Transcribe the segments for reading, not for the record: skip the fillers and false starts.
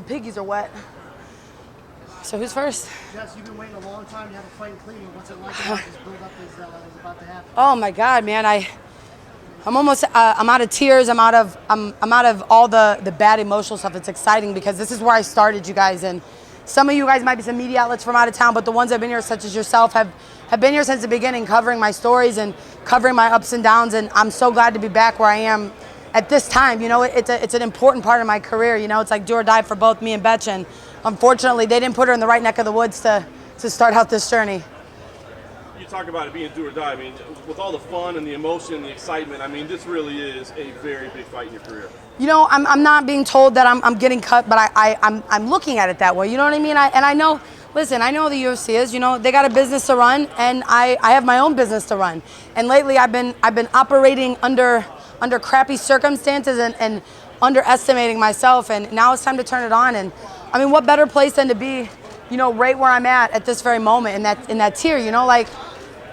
The piggies are wet. So who's first? Jess, you've been waiting a long time to have a fight in Cleveland. What's it like about this build-up is about to happen? Oh my God, man! I'm almost I'm out of tears. I'm out of all the bad emotional stuff. It's exciting because this is where I started, you guys. And some of you guys might be some media outlets from out of town, but the ones that have been here, such as yourself, have been here since the beginning, covering my stories and covering my ups and downs. And I'm so glad to be back where I am at this time. You know, it's an important part of my career. You know, it's like do or die for both me and Betch. And unfortunately, they didn't put her in the right neck of the woods to start out this journey. You talk about it being do or die. I mean, with all the fun and the emotion and the excitement, I mean, this really is a very big fight in your career. You know, I'm not being told that I'm getting cut, but I'm looking at it that way. You know what I mean? I know. Listen, I know the UFC is. You know, they got a business to run, and I have my own business to run. And lately, I've been operating under crappy circumstances and underestimating myself. And now it's time to turn it on. And I mean, what better place than to be, you know, right where I'm at this very moment in that tier. You know, like.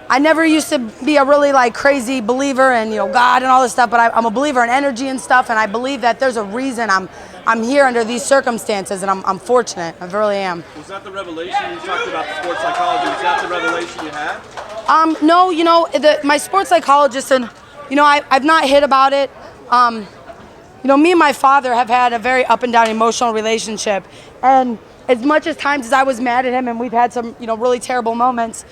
I never used to be a really like crazy believer in, you know, God and all this stuff, but I'm a believer in energy and stuff, and I believe that there's a reason I'm here under these circumstances, and I'm fortunate. I really am. Was that the revelation you talked about, the sports psychology? Was that the revelation you had? No, you know, my sports psychologist, and you know, I've not hit about it. You know, me and my father have had a very up and down emotional relationship, and as much as times as I was mad at him, and we've had some, you know, really terrible moments,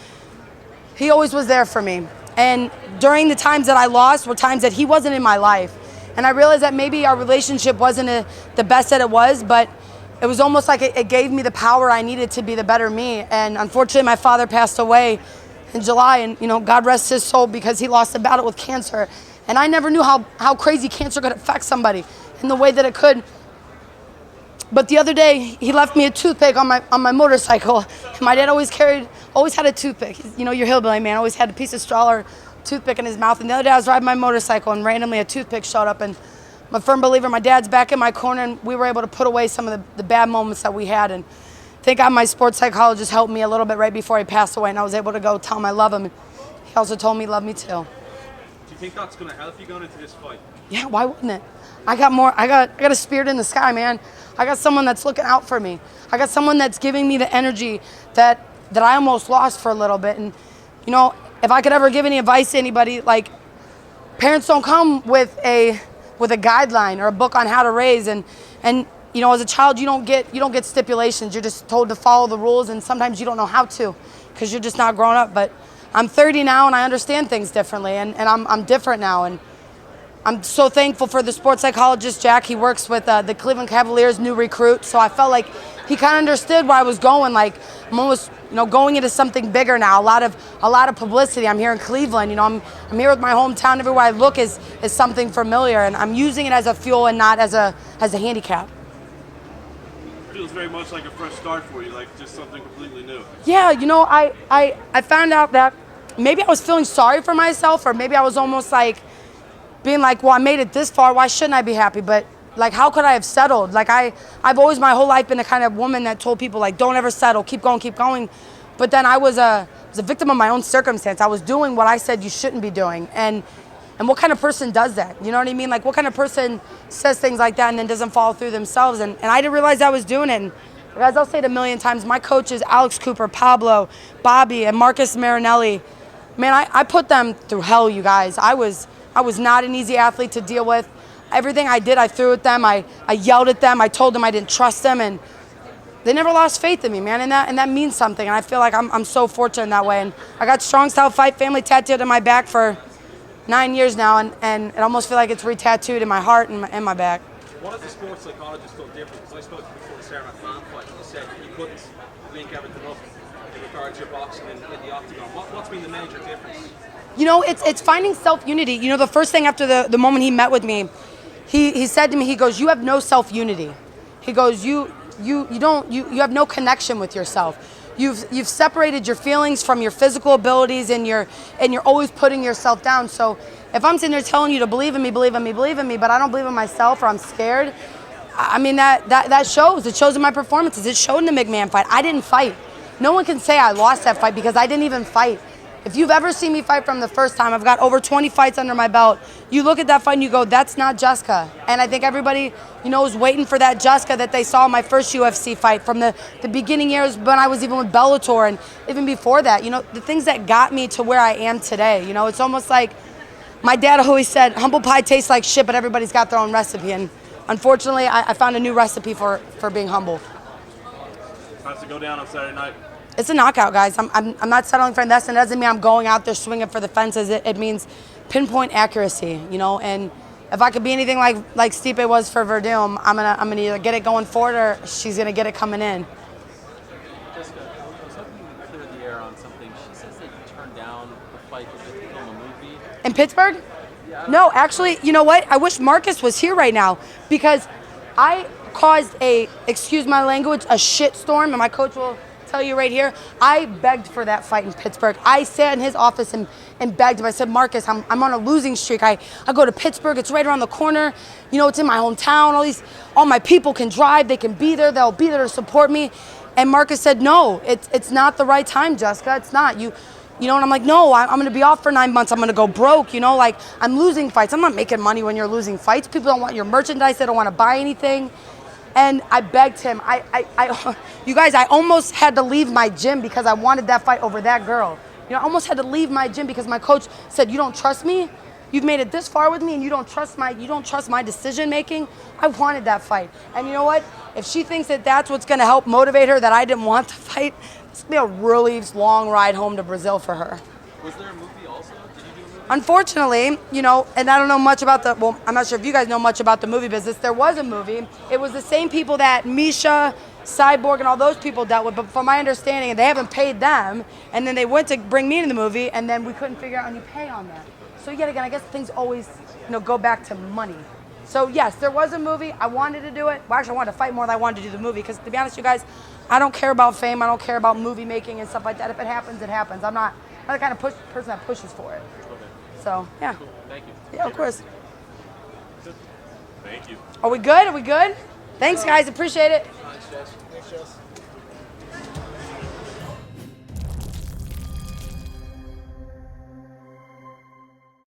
he always was there for me. And during the times that I lost were times that he wasn't in my life. And I realized that maybe our relationship wasn't the best that it was, but it was almost like it gave me the power I needed to be the better me. And unfortunately, my father passed away in July, and you know, God rest his soul, because he lost a battle with cancer. And I never knew how crazy cancer could affect somebody in the way that it could. But the other day, he left me a toothpick on my motorcycle. And my dad always had a toothpick. You know, your hillbilly man always had a piece of straw or toothpick in his mouth. And the other day I was riding my motorcycle and randomly a toothpick showed up. And I'm a firm believer, my dad's back in my corner, and we were able to put away some of the bad moments that we had. And thank God my sports psychologist helped me a little bit right before he passed away, and I was able to go tell him I love him. He also told me he loved me too. Do you think that's going to help you going into this fight? Yeah, why wouldn't it? I got a spirit in the sky, man. I got someone that's looking out for me. I got someone that's giving me the energy that I almost lost for a little bit. And, you know, if I could ever give any advice to anybody, like, parents don't come with a guideline or a book on how to raise. And you know, as a child, you don't get stipulations. You're just told to follow the rules, and sometimes you don't know how to because you're just not grown up. But I'm 30 now, and I understand things differently, and I'm different now. And I'm so thankful for the sports psychologist, Jack. He works with the Cleveland Cavaliers' new recruit. So I felt like he kind of understood where I was going. Like, I'm almost, you know, going into something bigger now. A lot of publicity. I'm here in Cleveland. You know, I'm here with my hometown. Everywhere I look is something familiar, and I'm using it as a fuel and not as a handicap. It feels very much like a fresh start for you, like just something completely new. Yeah, you know, I found out that maybe I was feeling sorry for myself, or maybe I was almost like being like, well, I made it this far, why shouldn't I be happy? But like, how could I have settled? Like, I've always my whole life been the kind of woman that told people, like, don't ever settle, keep going, keep going. But then I was a victim of my own circumstance. I was doing what I said you shouldn't be doing. And what kind of person does that? You know what I mean? Like, what kind of person says things like that and then doesn't follow through themselves? And I didn't realize I was doing it. And guys, I'll say it a million times, my coaches, Alex Cooper, Pablo, Bobby, and Marcus Marinelli, man, I put them through hell, you guys. I was not an easy athlete to deal with. Everything I did, I threw at them. I yelled at them. I told them I didn't trust them, and they never lost faith in me, man. And that means something. And I feel like I'm so fortunate in that way. And I got Strong Style Fight Family tattooed on my back for 9 years now, and it almost feel like it's re-tattooed in my heart and my back. What has the sports psychologist done different? Because I spoke to you before the Sarah fan fight, and you said you couldn't link everything up in regards to your boxing in the octagon. What's been the major difference? You know, it's finding self-unity. You know, the first thing after the moment he met with me, he said to me, he goes, you have no self-unity. He goes, you have no connection with yourself. You've separated your feelings from your physical abilities, and you're always putting yourself down. So if I'm sitting there telling you to believe in me, but I don't believe in myself, or I'm scared, I mean, that shows. It shows in my performances. It showed in the McMahon fight. I didn't fight. No one can say I lost that fight because I didn't even fight. If you've ever seen me fight from the first time, I've got over 20 fights under my belt. You look at that fight and you go, that's not Jessica. And I think everybody, is waiting for that Jessica that they saw in my first UFC fight from the beginning years when I was even with Bellator and even before that. The things that got me to where I am today. It's almost like my dad always said, humble pie tastes like shit, but everybody's got their own recipe. And unfortunately, I found a new recipe for being humble. How's it go down on Saturday night? It's a knockout, guys. I'm not settling for this, and it doesn't mean I'm going out there swinging for the fences. It means pinpoint accuracy, and if I could be anything like Stipe was for Verdum, I'm gonna either get it going forward or she's gonna get it coming in. Jessica, I was hoping you could clear the air on something. She says that you turned down a fight to film a movie. In Pittsburgh? No, actually, you know what? I wish Marcus was here right now because I caused excuse my language, a shitstorm, and my coach will tell you right here, I begged for that fight in Pittsburgh. I sat in his office and begged him. I said, Marcus, I'm on a losing streak. I go to Pittsburgh. It's right around the corner. It's in my hometown. All my people can drive. They can be there. They'll be there to support me. And Marcus said, no, it's not the right time, Jessica. It's not. And I'm like, no, I'm going to be off for 9 months. I'm going to go broke. I'm losing fights. I'm not making money when you're losing fights. People don't want your merchandise. They don't want to buy anything. And I begged him. You guys, I almost had to leave my gym because I wanted that fight over that girl. I almost had to leave my gym because my coach said, you don't trust me? You've made it this far with me and you don't trust my decision making? I wanted that fight. And you know what? If she thinks that that's what's going to help motivate her, that I didn't want to fight, it's going to be a really long ride home to Brazil for her. Was there a movie also? Did you do a movie? Unfortunately, and I don't know much about I'm not sure if you guys know much about the movie business. There was a movie. It was the same people that Misha, Cyborg, and all those people dealt with, but from my understanding, they haven't paid them, and then they went to bring me into the movie, and then we couldn't figure out any pay on that. So yet again, I guess things always, go back to money. So yes, there was a movie. I wanted to do it. Well, actually, I wanted to fight more than I wanted to do the movie, because to be honest with you guys, I don't care about fame. I don't care about movie making and stuff like that. If it happens, it happens. I'm not the kind of person that pushes for it. So, yeah. Cool. Thank you. Yeah, of course. Thank you. Are we good? Thanks, guys. Appreciate it. Thanks, Jess.